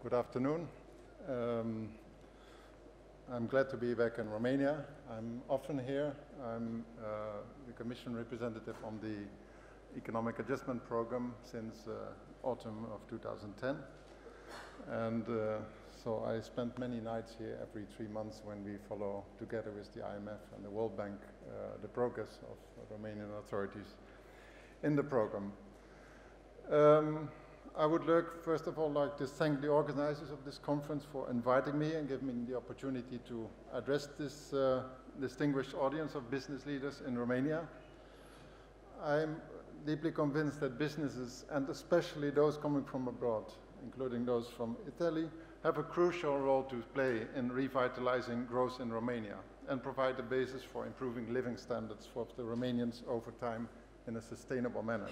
Good afternoon. I'm glad to be back in Romania. I'm often here. I'm the Commission representative on the Economic Adjustment Program since autumn of 2010. And so I spent many nights here every 3 months when we follow together with the IMF and the World Bank the progress of Romanian authorities in the program. I would first of all like to thank the organizers of this conference for inviting me and giving me the opportunity to address this distinguished audience of business leaders in Romania. I'm deeply convinced that businesses, and especially those coming from abroad, including those from Italy, have a crucial role to play in revitalizing growth in Romania and provide the basis for improving living standards for the Romanians over time in a sustainable manner.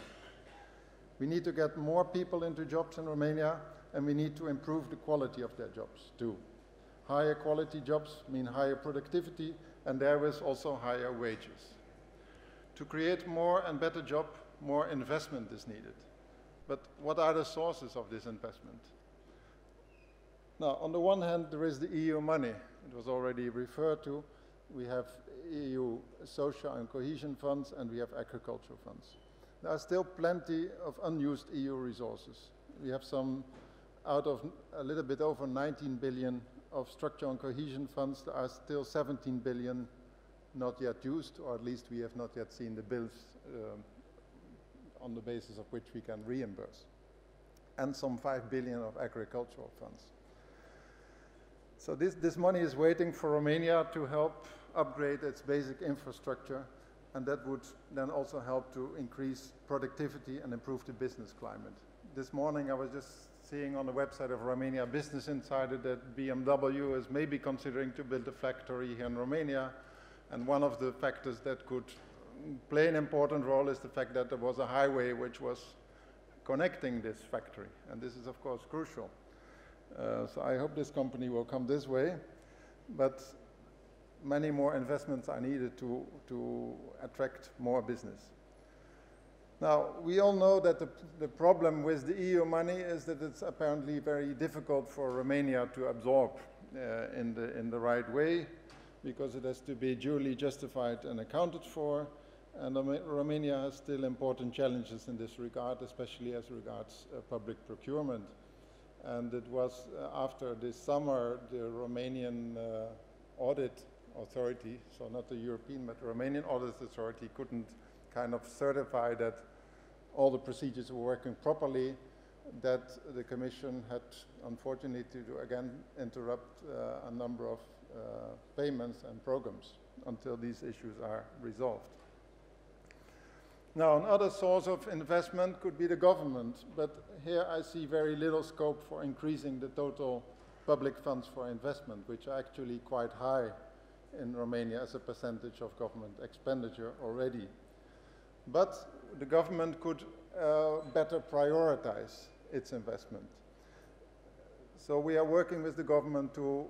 We need to get more people into jobs in Romania, and we need to improve the quality of their jobs too. Higher quality jobs mean higher productivity and therewith also higher wages. To create more and better jobs, more investment is needed. But what are the sources of this investment? Now, on the one hand, there is the EU money. It was already referred to. We have EU social and cohesion funds, and we have agricultural funds. There are still plenty of unused EU resources. We have some, out of a little bit over 19 billion of structural and cohesion funds, there are still 17 billion not yet used, or at least we have not yet seen the bills on the basis of which we can reimburse, and some 5 billion of agricultural funds. So this money is waiting for Romania to help upgrade its basic infrastructure, and that would then also help to increase productivity and improve the business climate. This morning I was just seeing on the website of Romania Business Insider that BMW is maybe considering to build a factory here in Romania, and one of the factors that could play an important role is the fact that there was a highway which was connecting this factory, and this is of course crucial. So I hope this company will come this way, but many more investments are needed to attract more business. Now, we all know that the problem with the EU money is that it's apparently very difficult for Romania to absorb in the right way, because it has to be duly justified and accounted for, and Romania has still important challenges in this regard, especially as regards public procurement. And it was after this summer, the Romanian audit authority, so not the European, but the Romanian Audit Authority couldn't kind of certify that all the procedures were working properly, that the Commission had unfortunately to again interrupt a number of payments and programs until these issues are resolved. Now, another source of investment could be the government, but here I see very little scope for increasing the total public funds for investment, which are actually quite high in Romania as a percentage of government expenditure already. But the government could better prioritize its investment. So we are working with the government to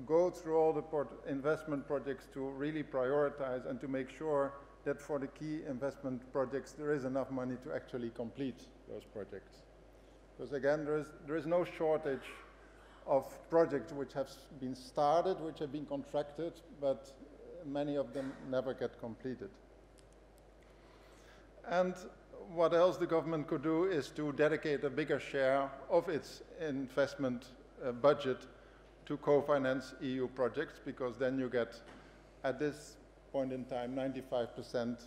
go through all the investment projects to really prioritize and to make sure that for the key investment projects there is enough money to actually complete those projects. Because again, there is no shortage of projects which have been started, which have been contracted, but many of them never get completed. And what else the government could do is to dedicate a bigger share of its investment budget to co-finance EU projects, because then you get, at this point in time, 95%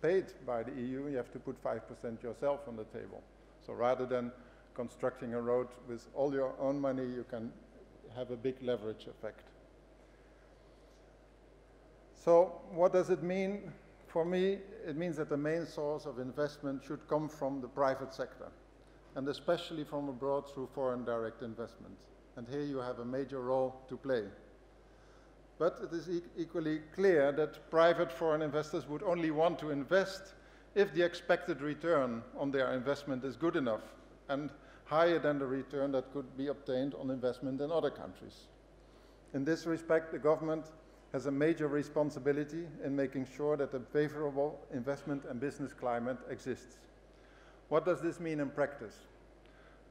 paid by the EU. You have to put 5% yourself on the table. So rather than constructing a road with all your own money, you can have a big leverage effect. So what does it mean? For me, it means that the main source of investment should come from the private sector, and especially from abroad through foreign direct investment. And here you have a major role to play. But it is equally clear that private foreign investors would only want to invest if the expected return on their investment is good enough and higher than the return that could be obtained on investment in other countries. In this respect, the government has a major responsibility in making sure that a favorable investment and business climate exists. What does this mean in practice?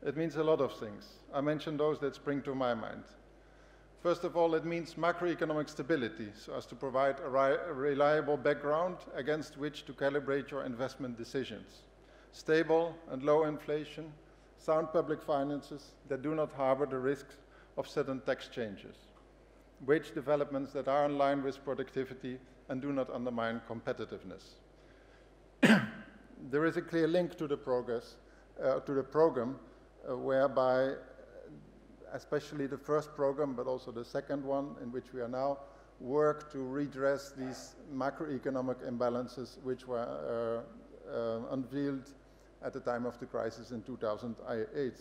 It means a lot of things. I mentioned those that spring to my mind. First of all, it means macroeconomic stability, so as to provide a reliable background against which to calibrate your investment decisions. Stable and low inflation, sound public finances that do not harbor the risks of sudden tax changes, wage developments that are in line with productivity and do not undermine competitiveness. There is a clear link to the program, whereby especially the first program, but also the second one, in which we are now, work to redress these macroeconomic imbalances which were unveiled at the time of the crisis in 2008.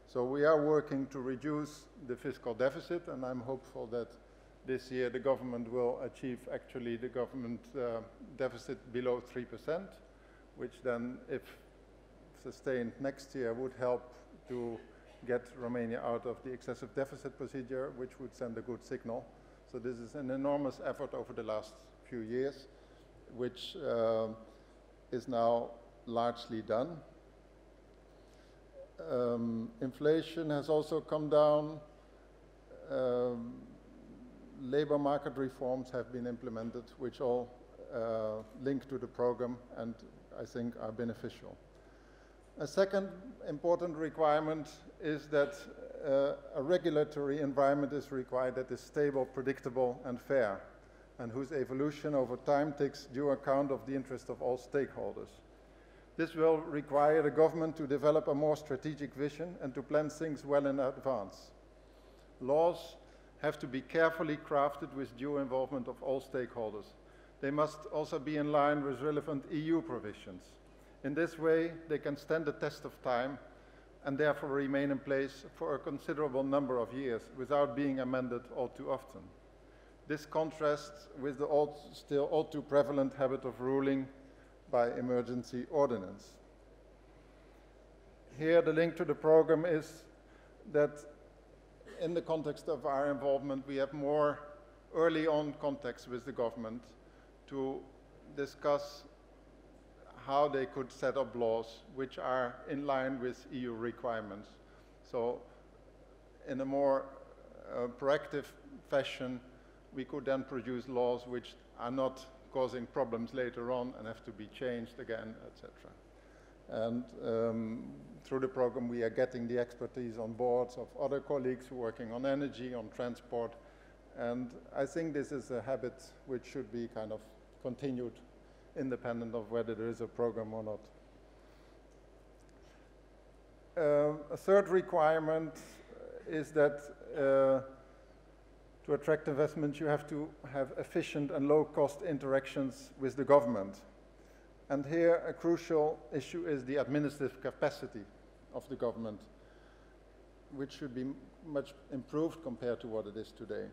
So we are working to reduce the fiscal deficit, and I'm hopeful that this year the government will achieve actually the government deficit below 3%, which then, if sustained next year, would help to get Romania out of the excessive deficit procedure, which would send a good signal. So this is an enormous effort over the last few years, which is now largely done. Inflation has also come down. Labor market reforms have been implemented, which all link to the program and I think are beneficial. A second important requirement is that a regulatory environment is required that is stable, predictable, and fair, and whose evolution over time takes due account of the interest of all stakeholders. This will require the government to develop a more strategic vision and to plan things well in advance. Laws have to be carefully crafted with due involvement of all stakeholders. They must also be in line with relevant EU provisions. In this way, they can stand the test of time and therefore remain in place for a considerable number of years without being amended all too often. This contrasts with the still all too prevalent habit of ruling by emergency ordinance. Here, the link to the program is that in the context of our involvement, we have more early on contacts with the government to discuss how they could set up laws which are in line with EU requirements. So in a more proactive fashion, we could then produce laws which are not causing problems later on and have to be changed again, etc. And through the program, we are getting the expertise on boards of other colleagues who are working on energy, on transport, and I think this is a habit which should be kind of continued independent of whether there is a program or not. A third requirement is that to attract investment, you have to have efficient and low-cost interactions with the government. And here, a crucial issue is the administrative capacity of the government, which should be much improved compared to what it is today.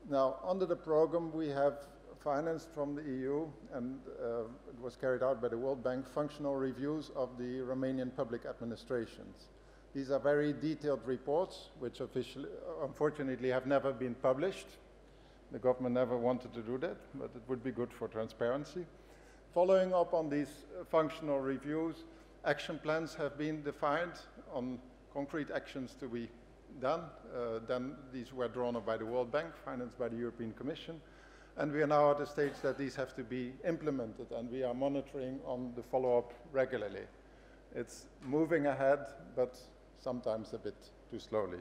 Now, under the program, we have financed from the EU, and it was carried out by the World Bank, functional reviews of the Romanian public administrations. These are very detailed reports, which unfortunately have never been published. The government never wanted to do that, but it would be good for transparency. Following up on these functional reviews, action plans have been defined on concrete actions to be done. Then these were drawn up by the World Bank, financed by the European Commission. And we are now at the stage that these have to be implemented, and we are monitoring on the follow-up regularly. It's moving ahead, but sometimes a bit too slowly.